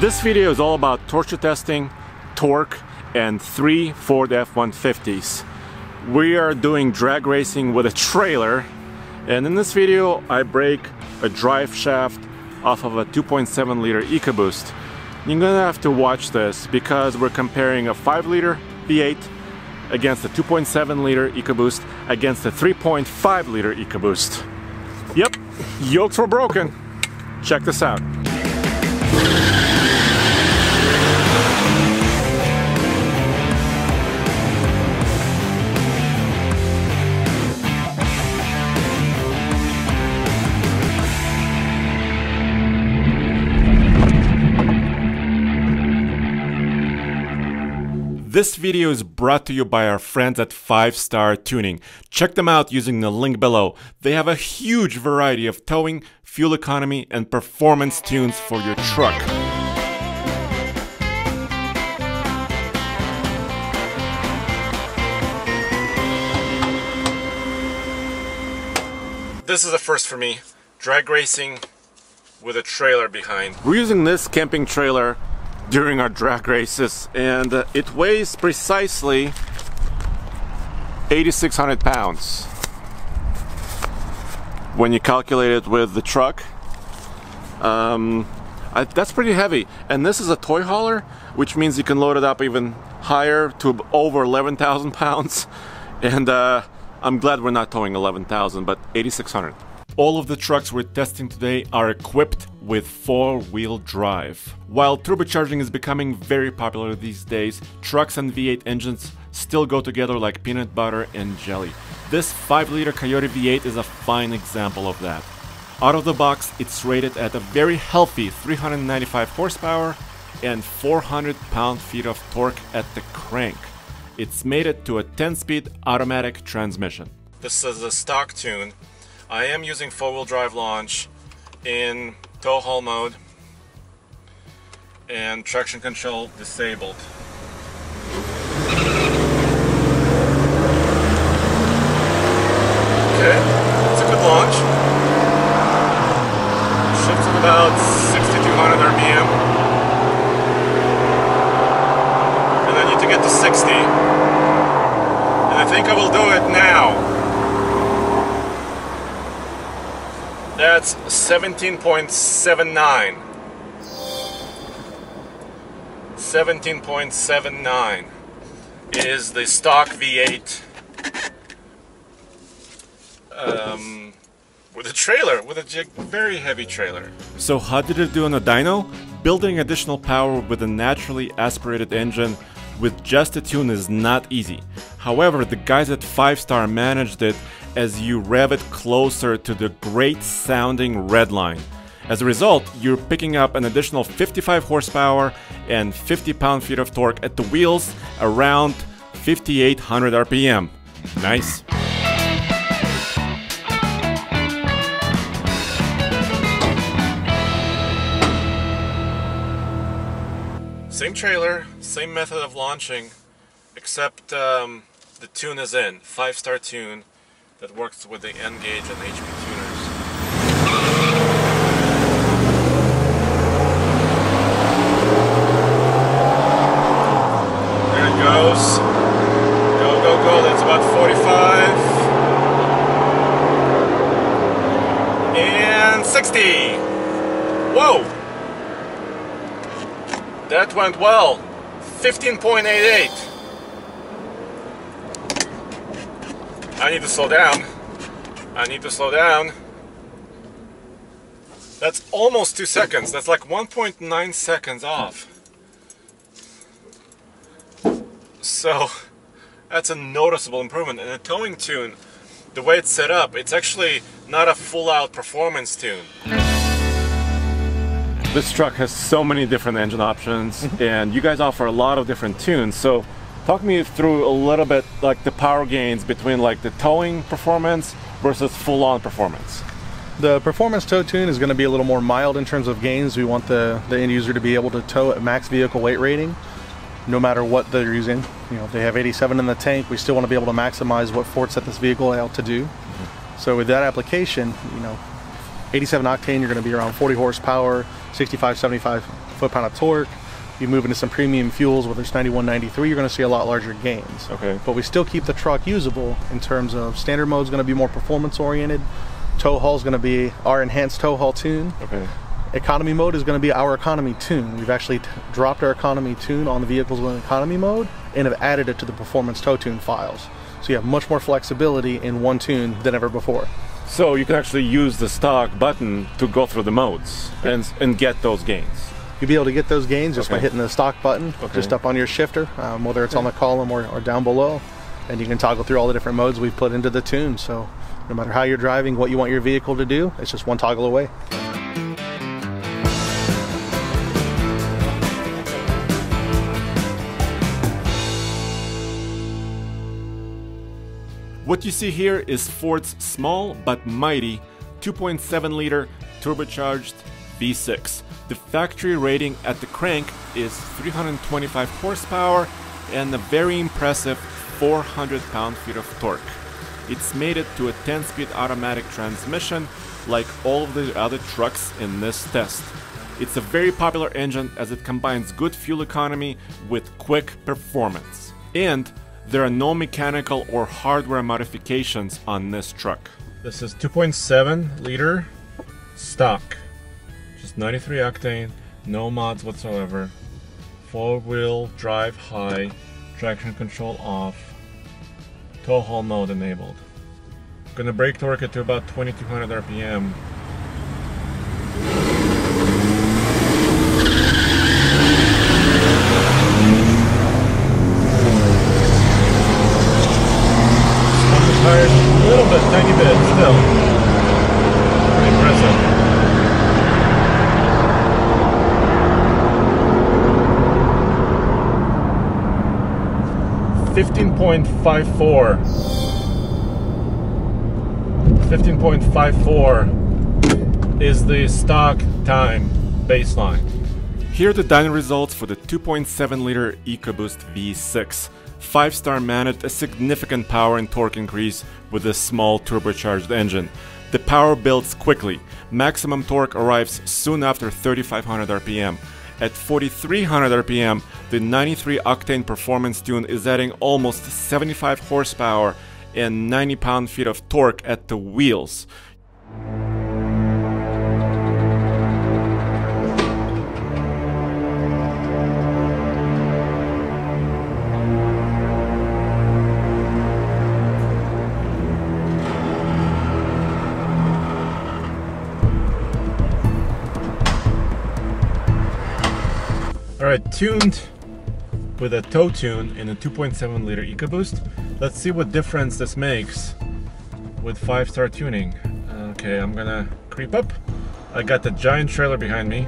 This video is all about torture testing, torque, and 3 Ford F-150s. We are doing drag racing with a trailer, and in this video I break a drive shaft off of a 2.7 liter EcoBoost. You're gonna have to watch this because we're comparing a 5 liter V8 against a 2.7 liter EcoBoost against a 3.5 liter EcoBoost. Yep, yokes were broken. Check this out. This video is brought to you by our friends at 5 Star Tuning. Check them out using the link below. They have a huge variety of towing, fuel economy, and performance tunes for your truck. This is a first for me. Drag racing with a trailer behind. We're using this camping trailer during our drag races, and it weighs precisely 8,600 pounds when you calculate it with the truck. That's pretty heavy, and this is a toy hauler, which means you can load it up even higher to over 11,000 pounds, and I'm glad we're not towing 11,000 but 8,600. All of the trucks we're testing today are equipped with 4-wheel drive. While turbocharging is becoming very popular these days, trucks and V8 engines still go together like peanut butter and jelly. This 5-liter Coyote V8 is a fine example of that. Out of the box, it's rated at a very healthy 395 horsepower and 400 pound-feet of torque at the crank. It's mated to a 10-speed automatic transmission. This is a stock tune. I am using 4-wheel drive launch in tow haul mode and traction control disabled. Okay, it's a good launch. Shifts at about 6,200 RPM. And I need to get to 60. And I think I will do it now. That's 17.79. 17.79 is the stock V8 with a trailer, with a very heavy trailer. So how did it do on a dyno? Building additional power with a naturally aspirated engine with just a tune is not easy. However, the guys at 5 Star managed it as you rev it closer to the great sounding red line. As a result, you're picking up an additional 55 horsepower and 50 pound-feet of torque at the wheels around 5,800 RPM. Nice. Same trailer, same method of launching, except the tune is in. 5 Star tune that works with the N gauge and HP tuners. There it goes. Go, go, go. That's about 45. And 60. Whoa! That went well. 15.88. I need to slow down. I need to slow down. That's almost 2 seconds. That's like 1.9 seconds off. So that's a noticeable improvement. And the towing tune, the way it's set up, it's actually not a full-out performance tune. This truck has so many different engine options, and you guys offer a lot of different tunes. So talk me through a little bit like the power gains between like the towing performance versus full-on performance. The performance tow tune is going to be a little more mild in terms of gains. We want the end user to be able to tow at max vehicle weight rating no matter what they're using. You know, if they have 87 in the tank, we still want to be able to maximize what Ford set this vehicle out to do. So with that application, you know, 87 octane, you're going to be around 40 horsepower, 65, 75 foot-pound of torque. You move into some premium fuels, whether it's 91, 93, you're going to see a lot larger gains. Okay. But we still keep the truck usable in terms of standard mode is going to be more performance-oriented. Tow haul is going to be our enhanced tow haul tune. Okay. Economy mode is going to be our economy tune. We've actually dropped our economy tune on the vehicles with economy mode and have added it to the performance tow tune files. So you have much more flexibility in one tune than ever before. So you can actually use the stock button to go through the modes and get those gains. You'll be able to get those gains just by hitting the stock button, just up on your shifter, whether it's on the column or down below. And you can toggle through all the different modes we've put into the tune. So no matter how you're driving, what you want your vehicle to do, it's just one toggle away. What you see here is Ford's small but mighty 2.7 liter turbocharged V6. The factory rating at the crank is 325 horsepower and a very impressive 400 pound-feet of torque. It's mated to a 10-speed automatic transmission like all of the other trucks in this test. It's a very popular engine as it combines good fuel economy with quick performance. And there are no mechanical or hardware modifications on this truck. This is 2.7 liter stock. Just 93 octane, no mods whatsoever. 4-wheel drive high, traction control off, tow haul mode enabled. Gonna brake torque it to about 2200 RPM. Tires a little bit, tiny bit, still. Pretty impressive. .54 is the stock time baseline. Here are the dyno results for the 2.7 liter EcoBoost V6. 5-star managed a significant power and torque increase with a small turbocharged engine. The power builds quickly. Maximum torque arrives soon after 3500 RPM. At 4300 RPM, the 93 octane performance tune is adding almost 75 horsepower and 90 pound-feet of torque at the wheels. Alright, tuned with a tow tune in a 2.7 liter EcoBoost. Let's see what difference this makes with 5-star tuning. Okay, I'm gonna creep up. I got the giant trailer behind me.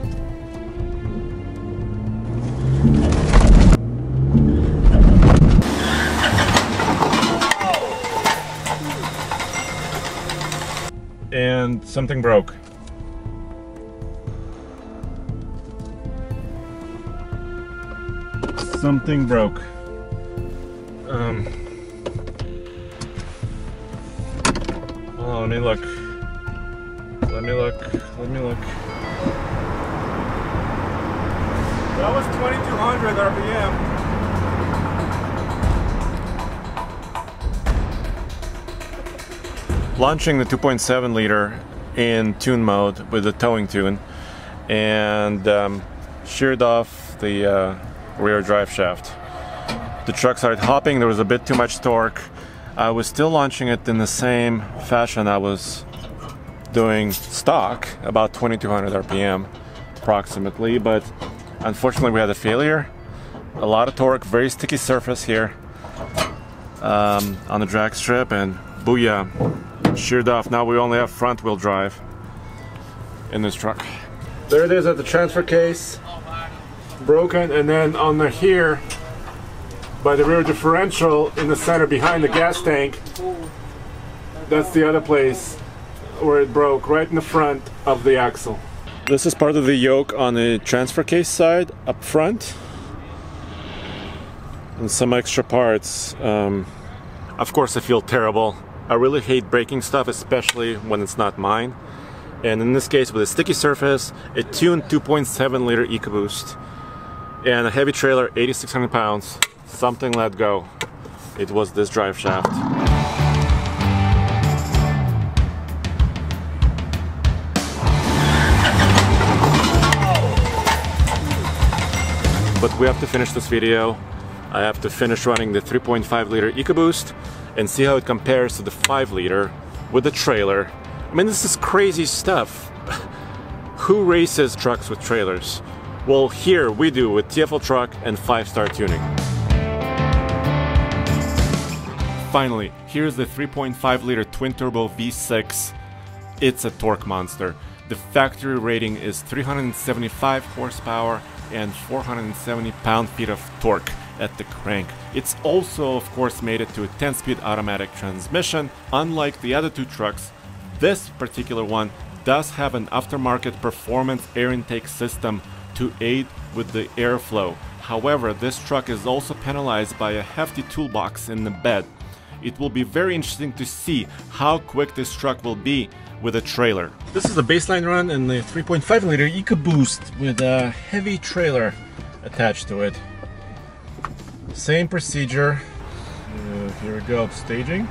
And something broke. Something broke. Oh, let me look. Let me look. That was 2200 RPM. Launching the 2.7 liter in tune mode with the towing tune, and sheared off the rear drive shaft. The truck started hopping, there was a bit too much torque. I was still launching it in the same fashion I was doing stock, about 2200 RPM approximately, but unfortunately we had a failure. A lot of torque, very sticky surface here on the drag strip, and booyah, sheared off. Now we only have front wheel drive in this truck. There it is at the transfer case. Broken, and then on the here by the rear differential in the center behind the gas tank, that's the other place where it broke, right in the front of the axle. This is part of the yoke on the transfer case side up front, and some extra parts. Of course I feel terrible. I really hate breaking stuff, especially when it's not mine. and in this case with a sticky surface, a tuned 2.7 liter EcoBoost, and a heavy trailer, 8,600 pounds. Something let go. It was this drive shaft. But we have to finish this video. I have to finish running the 3.5 liter EcoBoost and see how it compares to the 5 liter with the trailer. I mean, this is crazy stuff. Who races trucks with trailers? Well, here we do with TFL truck and 5-star tuning. Finally, here's the 3.5 liter twin turbo V6. It's a torque monster. The factory rating is 375 horsepower and 470 pound-feet of torque at the crank. It's also, of course, made it to a 10-speed automatic transmission. Unlike the other two trucks, this particular one does have an aftermarket performance air intake system to aid with the airflow. However, this truck is also penalized by a hefty toolbox in the bed. It will be very interesting to see how quick this truck will be with a trailer. This is the baseline run in the 3.5 liter EcoBoost with a heavy trailer attached to it. Same procedure. Here we go, staging.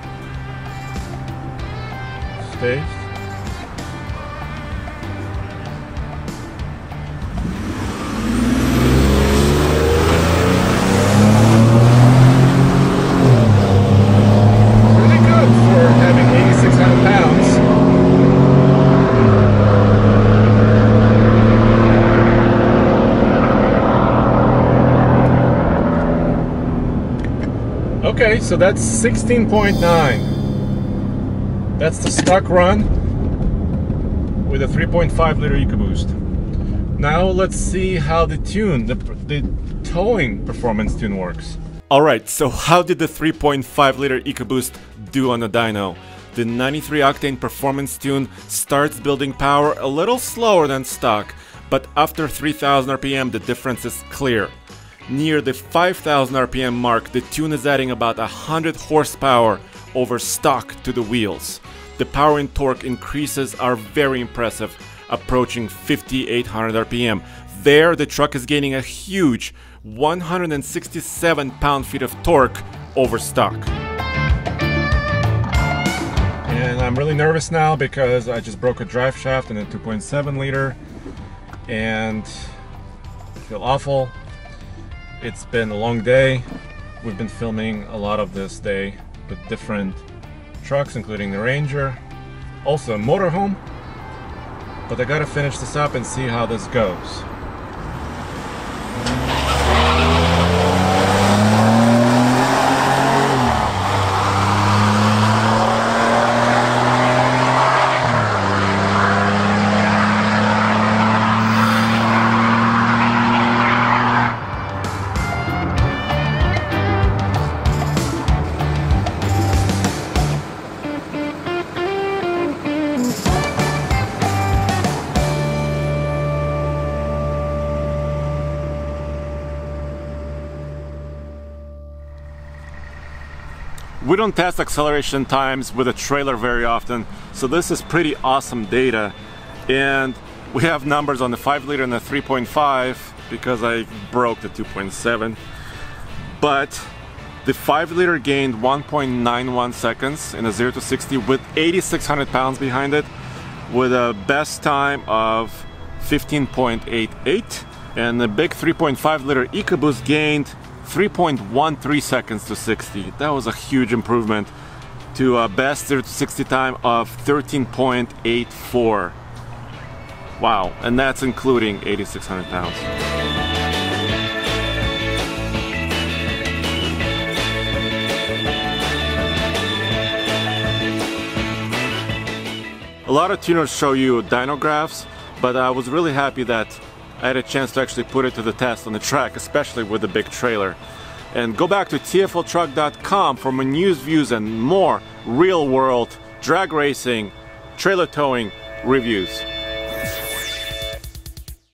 Stage. Pretty good for having 8,600 pounds. Okay, so that's 16.9. That's the stock run with a 3.5 liter EcoBoost. Now let's see how the tune, the towing performance tune works. Alright, so how did the 3.5 liter EcoBoost do on the dyno? The 93 octane performance tune starts building power a little slower than stock, but after 3000 RPM the difference is clear. Near the 5000 RPM mark, the tune is adding about 100 horsepower over stock to the wheels. The power and torque increases are very impressive, approaching 5800 RPM. There, the truck is gaining a huge 167 pound-feet of torque over stock. And I'm really nervous now because I just broke a drive shaft in a 2.7 liter and I feel awful. It's been a long day. We've been filming a lot of this day with different trucks, including the Ranger, also a motorhome. But I gotta finish this up and see how this goes. We don't test acceleration times with a trailer very often, so this is pretty awesome data. And we have numbers on the 5 liter and the 3.5 because I broke the 2.7. But the 5 liter gained 1.91 seconds in a 0 to 60 with 8,600 pounds behind it, with a best time of 15.88. And the big 3.5 liter EcoBoost gained 3.13 seconds to 60. That was a huge improvement to a best 0 to 60 time of 13.84. Wow, and that's including 8,600 pounds. A lot of tuners show you dyno graphs, but I was really happy that I had a chance to actually put it to the test on the track, especially with the big trailer. And go back to tfltruck.com for more news, views, and more real-world drag racing, trailer towing reviews.